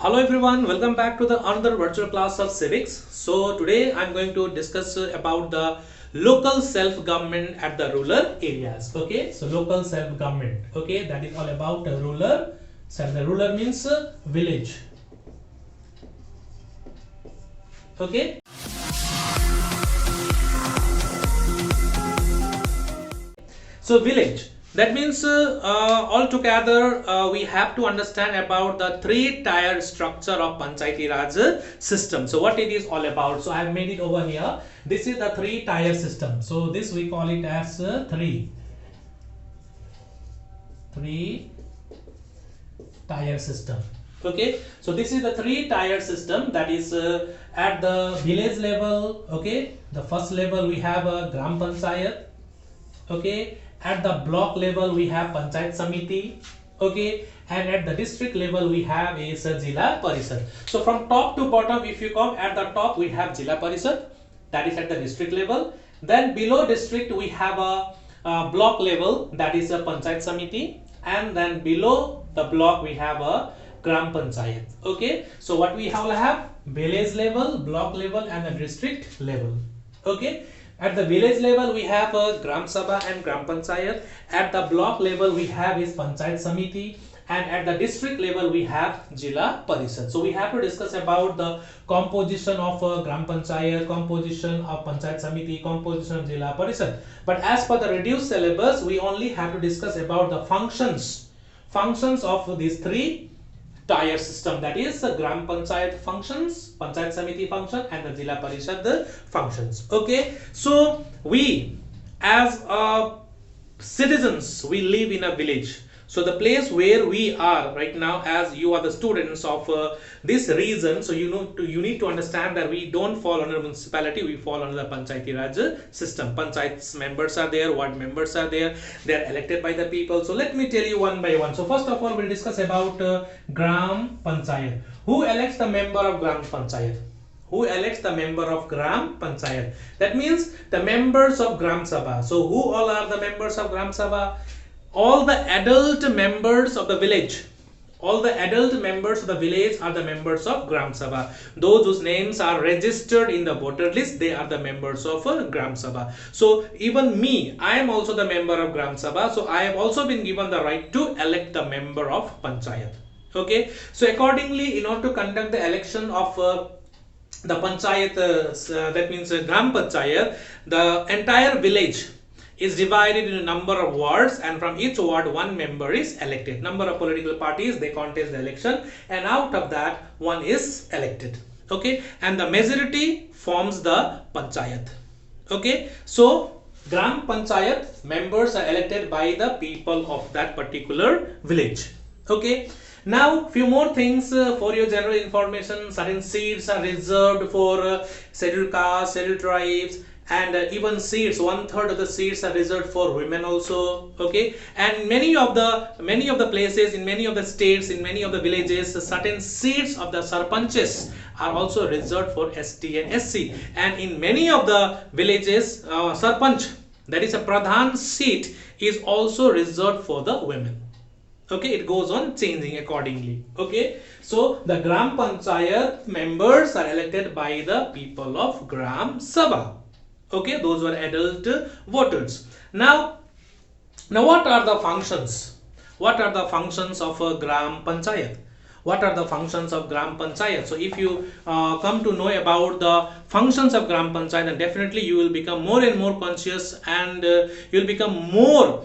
Hello everyone, welcome back to the another virtual class of civics. So today I'm going to discuss about the local self-government at the rural areas. Okay, so local self-government. Okay, that is all about rural. So the rural means village. Okay. So village. That means altogether we have to understand about the three-tier structure of Panchayati Raj system. So what it is all about. So I have made it over here. This is the three-tier system. So this we call it as three-tier system. Okay. So this is the three-tier system, that is at the village level. Okay. The first level we have a Gram Panchayat. Okay, at the block level we have Panchayat Samiti. Okay, and at the district level we have is Jila Parishad. So from top to bottom, if you come, at the top we have Jila Parishad, that is at the district level. Then below district we have a block level, that is a Panchayat Samiti, and then below the block we have a Gram Panchayat. Okay, so what we have village level, block level, and the district level. Okay. At the village level, we have a Gram Sabha and Gram Panchayat. At the block level, we have is Panchayat Samiti. And at the district level, we have Jila Parishad. So we have to discuss about the composition of Gram Panchayat, composition of Panchayat Samiti, composition of Jila Parishad. But as per the reduced syllabus, we only have to discuss about the functions of these three-tier system, that is Gram Panchayat functions, Panchayat Samiti function, and the Jila Parishad functions. Okay, so we as citizens, we live in a village. So the place where we are right now, as you are the students of this region, so you need to understand that we don't fall under municipality, we fall under the Panchayati Raj system. Panchayats members are there, ward members are there, they are elected by the people. So let me tell you one by one. So first of all, we'll discuss about Gram Panchayat. Who elects the member of Gram Panchayat? Who elects the member of Gram Panchayat? That means the members of Gram Sabha. So who all are the members of Gram Sabha? All the adult members of the village. All the adult members of the village are the members of Gram Sabha. Those whose names are registered in the voter list, they are the members of Gram Sabha. So even me, I am also the member of Gram Sabha. So I have also been given the right to elect the member of Panchayat. Okay. So accordingly, in order to conduct the election of the Panchayat, that means Gram Panchayat, the entire village is divided into a number of wards, and from each ward one member is elected. Number of political parties, they contest the election, and out of that one is elected. Okay, and the majority forms the Panchayat. Okay, so Gram Panchayat members are elected by the people of that particular village. Okay, now few more things for your general information. Certain seats are reserved for scheduled castes, scheduled tribes, and even seats, 1/3 of the seats are reserved for women also. Okay, and many of the places, in many of the states, in many of the villages, certain seats of the sarpanches are also reserved for ST and SC, and in many of the villages, sarpanch, that is a pradhan seat, is also reserved for the women. Okay, it goes on changing accordingly. Okay, so the Gram Panchayat members are elected by the people of Gram Sabha. Okay, those were adult voters. Now what are the functions? What are the functions of a Gram Panchayat? What are the functions of Gram Panchayat? So if you come to know about the functions of Gram Panchayat, then definitely you will become more and more conscious, and you will become more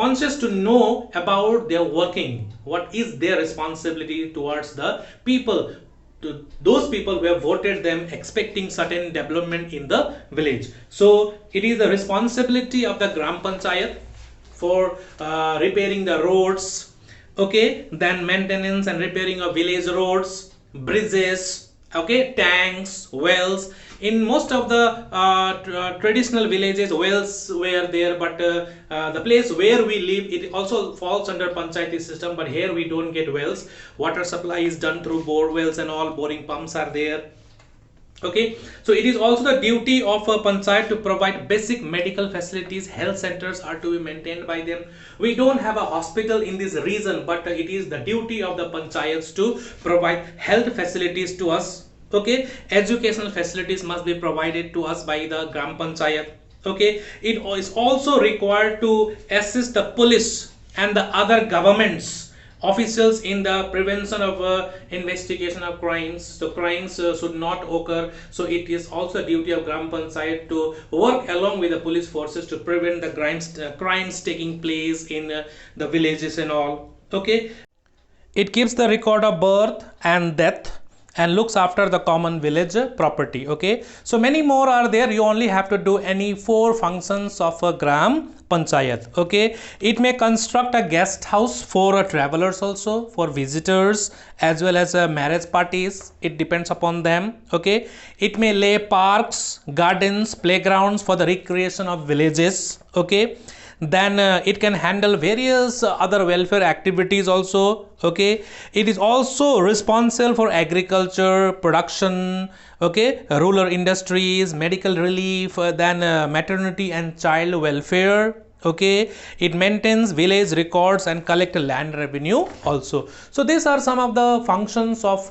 conscious to know about their working. What is their responsibility towards the people, to those people who have voted them, expecting certain development in the village. So it is the responsibility of the Gram Panchayat for repairing the roads. Okay, then maintenance and repairing of village roads, bridges, okay, tanks, wells. In most of the traditional villages, wells were there, but the place where we live, it also falls under Panchayati system, but here we don't get wells. Water supply is done through bore wells and all, boring pumps are there. Okay, so it is also the duty of a panchayat to provide basic medical facilities. Health centers are to be maintained by them. We don't have a hospital in this region, but it is the duty of the panchayats to provide health facilities to us. Okay, educational facilities must be provided to us by the gram panchayat. Okay, it is also required to assist the police and the other governments officials in the prevention of investigation of crimes. So crimes should not occur, so it is also a duty of gram panchayat to work along with the police forces to prevent the crimes taking place in the villages and all. Okay, it keeps the record of birth and death and looks after the common village property. Okay, so many more are there. You only have to do any 4 functions of a gram panchayat. Okay, it may construct a guest house for travelers, also for visitors, as well as marriage parties. It depends upon them. Okay, it may lay parks, gardens, playgrounds for the recreation of villages. Okay, then it can handle various other welfare activities also. Okay, it is also responsible for agriculture production, okay, rural industries, medical relief, then maternity and child welfare. Okay, it maintains village records and collect land revenue also. So these are some of the functions of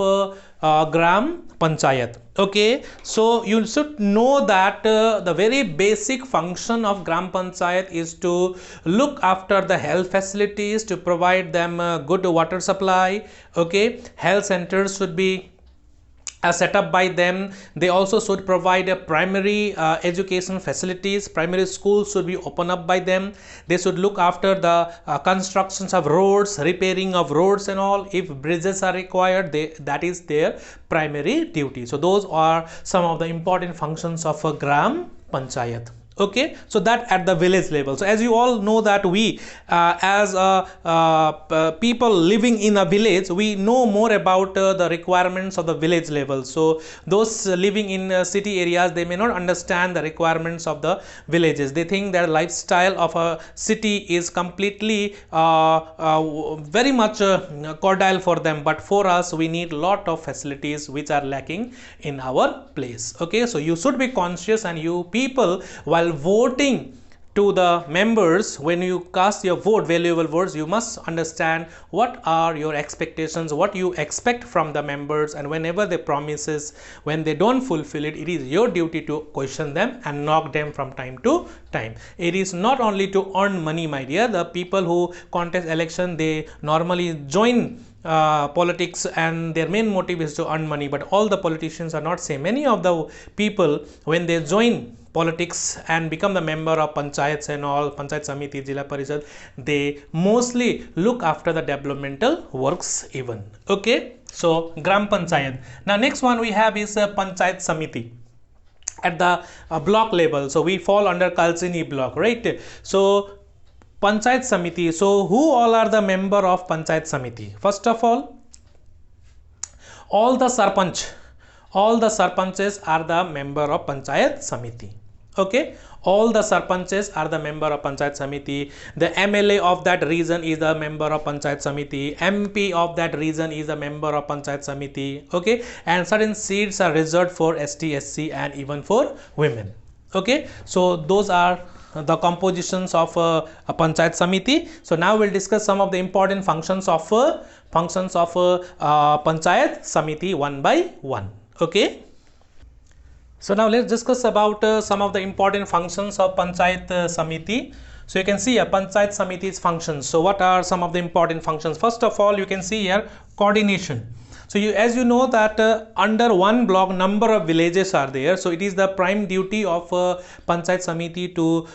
gram panchayat. Okay, so you should know that the very basic function of gram panchayat is to look after the health facilities, to provide them good water supply. Okay, health centers should be set up by them. They also should provide a primary education facilities. Primary schools should be opened up by them. They should look after the constructions of roads, repairing of roads and all. If bridges are required, that is their primary duty. So those are some of the important functions of a gram panchayat. Okay, so that at the village level. So as you all know that we as people living in a village, we know more about the requirements of the village level. So those living in city areas, they may not understand the requirements of the villages. They think that lifestyle of a city is completely very much cordial for them, but for us we need lot of facilities which are lacking in our place. Okay, so you should be conscious, and you people, while voting to the members, when you cast your vote, valuable votes, you must understand what are your expectations, what you expect from the members, and whenever they promises, when they don't fulfill it, it is your duty to question them and knock them from time to time. It is not only to earn money, my dear. The people who contest election, they normally join politics and their main motive is to earn money, but all the politicians are not same. Many of the people, when they join politics and become the member of panchayats and all, panchayat samiti, jila parishad, they mostly look after the developmental works even. Okay, so gram panchayat. Now next one we have is panchayat samiti at the block level. So we fall under Kalsini block, right? So panchayat samiti. So who all are the member of panchayat samiti? First of all the sarpanch, all the sarpanches are the member of panchayat samiti. Okay, all the sarpanches are the member of panchayat samiti. The MLA of that region is the member of panchayat samiti. MP of that region is a member of panchayat samiti. Okay, and certain seats are reserved for ST, SC and even for women. Okay, so those are the compositions of a panchayat samiti. So now we'll discuss some of the important functions of panchayat samiti one by one. Okay, so now let's discuss about some of the important functions of panchayat samiti. So you can see a panchayat samiti's functions. So what are some of the important functions? First of all, you can see here coordination. So as you know that under one block number of villages are there, so it is the prime duty of panchayat samiti to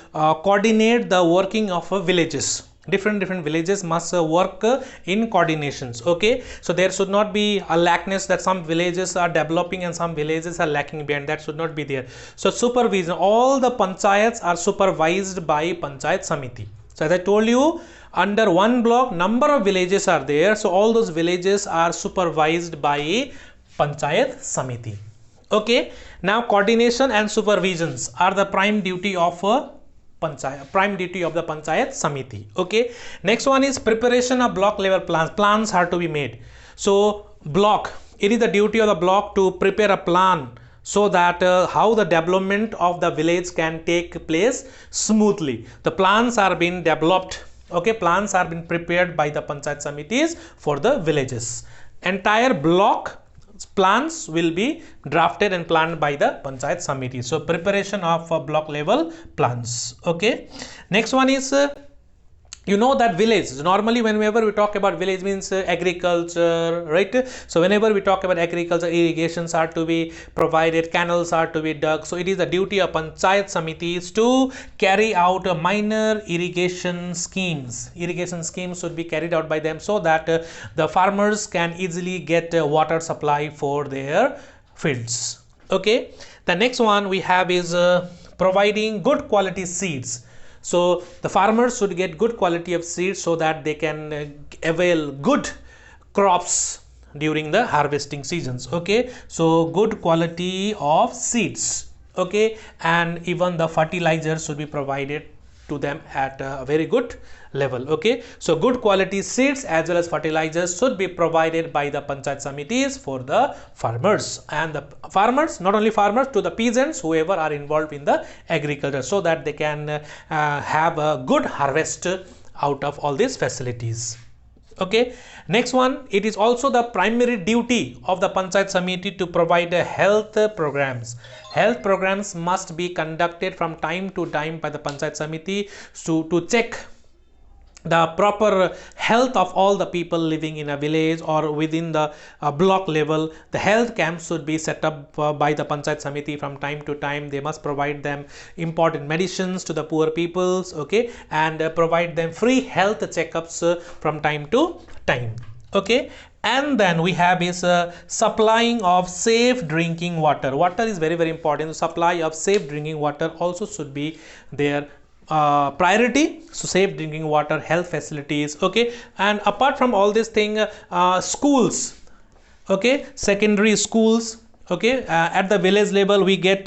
coordinate the working of villages. Different villages must work in coordinations. Okay, so there should not be a lackness that some villages are developing and some villages are lacking behind. That should not be there. So supervision, all the panchayats are supervised by panchayat samiti. So as I told you, under one block number of villages are there, so all those villages are supervised by panchayat samiti. Okay, now coordination and supervisions are the prime duty of the panchayat samiti. Okay, next one is preparation of block level plans. Plans are to be made. So block, it is the duty of the block to prepare a plan so that how the development of the village can take place smoothly. The plans are being developed, okay, plans are being prepared by the Panchayat Samitis for the villages. Entire block plans will be drafted and planned by the Panchayat Samiti. So preparation of block level plans. Okay, next one is you know that village, normally whenever we talk about village means agriculture, right? So whenever we talk about agriculture, irrigations are to be provided, canals are to be dug. So it is the duty of Panchayat Samitis to carry out minor irrigation schemes. Irrigation schemes should be carried out by them so that the farmers can easily get water supply for their fields. Okay, the next one we have is providing good quality seeds. So the farmers should get good quality of seeds so that they can avail good crops during the harvesting seasons. Okay, so good quality of seeds, okay, and even the fertilizers should be provided to them at a very good level. Okay, so good quality seeds as well as fertilizers should be provided by the Panchayat Samitis for the farmers, and the farmers, not only farmers, to the peasants, whoever are involved in the agriculture, so that they can have a good harvest out of all these facilities. Okay, next one, it is also the primary duty of the Panchayat Samiti to provide health programs. Health programs must be conducted from time to time by the Panchayat Samiti to check the proper health of all the people living in a village or within the block level. The health camps should be set up by the Panchayat Samiti from time to time. They must provide them important medicines to the poor peoples, okay, and provide them free health checkups from time to time. Okay, and then we have is supplying of safe drinking water. Water is very, very important. The supply of safe drinking water also should be there. Priority, so safe drinking water, health facilities, okay, and apart from all this thing, schools, okay, secondary schools, okay, at the village level we get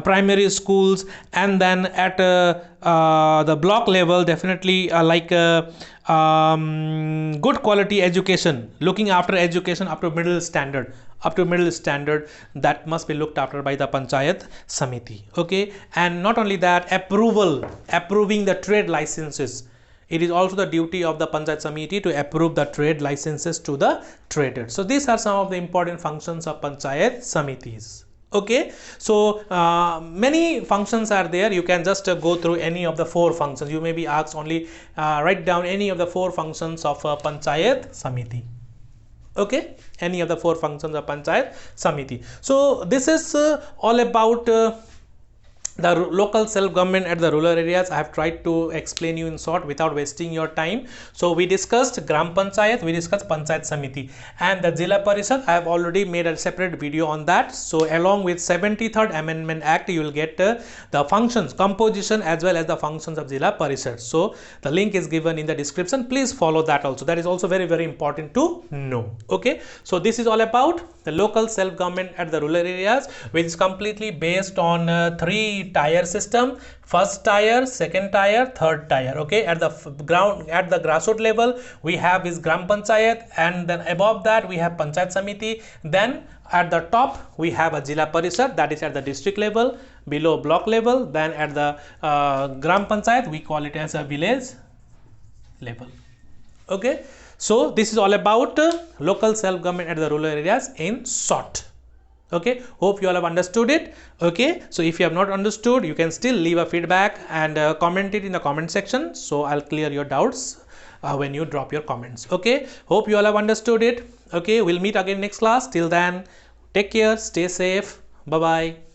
primary schools, and then at the block level definitely good quality education, looking after education up to middle standard, that must be looked after by the Panchayat Samiti. Okay, and not only that, approving the trade licenses. It is also the duty of the Panchayat Samiti to approve the trade licenses to the traders. So these are some of the important functions of Panchayat Samitis. Okay, so many functions are there. You can just go through any of the 4 functions. You may be asked only write down any of the 4 functions of Panchayat Samiti. Okay, any of the 4 functions of Panchayat Samiti. So this is all about the local self-government at the rural areas. I have tried to explain you in short without wasting your time. So we discussed Gram Panchayat, we discussed Panchayat Samiti, and the Jila Parishad. I have already made a separate video on that. So along with 73rd Amendment Act, you will get the functions, composition as well as the functions of Jila Parishad. So the link is given in the description. Please follow that also. That is also very, very important to know. Okay, so this is all about the local self-government at the rural areas, which is completely based on 3-tier system: first tier, second tier, third tier. Okay, at the ground, at the grassroots level, we have is Gram Panchayat, and then above that we have Panchayat Samiti. Then at the top we have a Jila Parishad, that is at the district level, below block level. Then at the Gram Panchayat we call it as a village level. Okay, so this is all about local self-government at the rural areas in short. Okay, hope you all have understood it. Okay, so if you have not understood, you can still leave a feedback and comment it in the comment section, so I'll clear your doubts when you drop your comments. Okay, hope you all have understood it. Okay, we'll meet again next class. Till then, take care, stay safe, bye bye.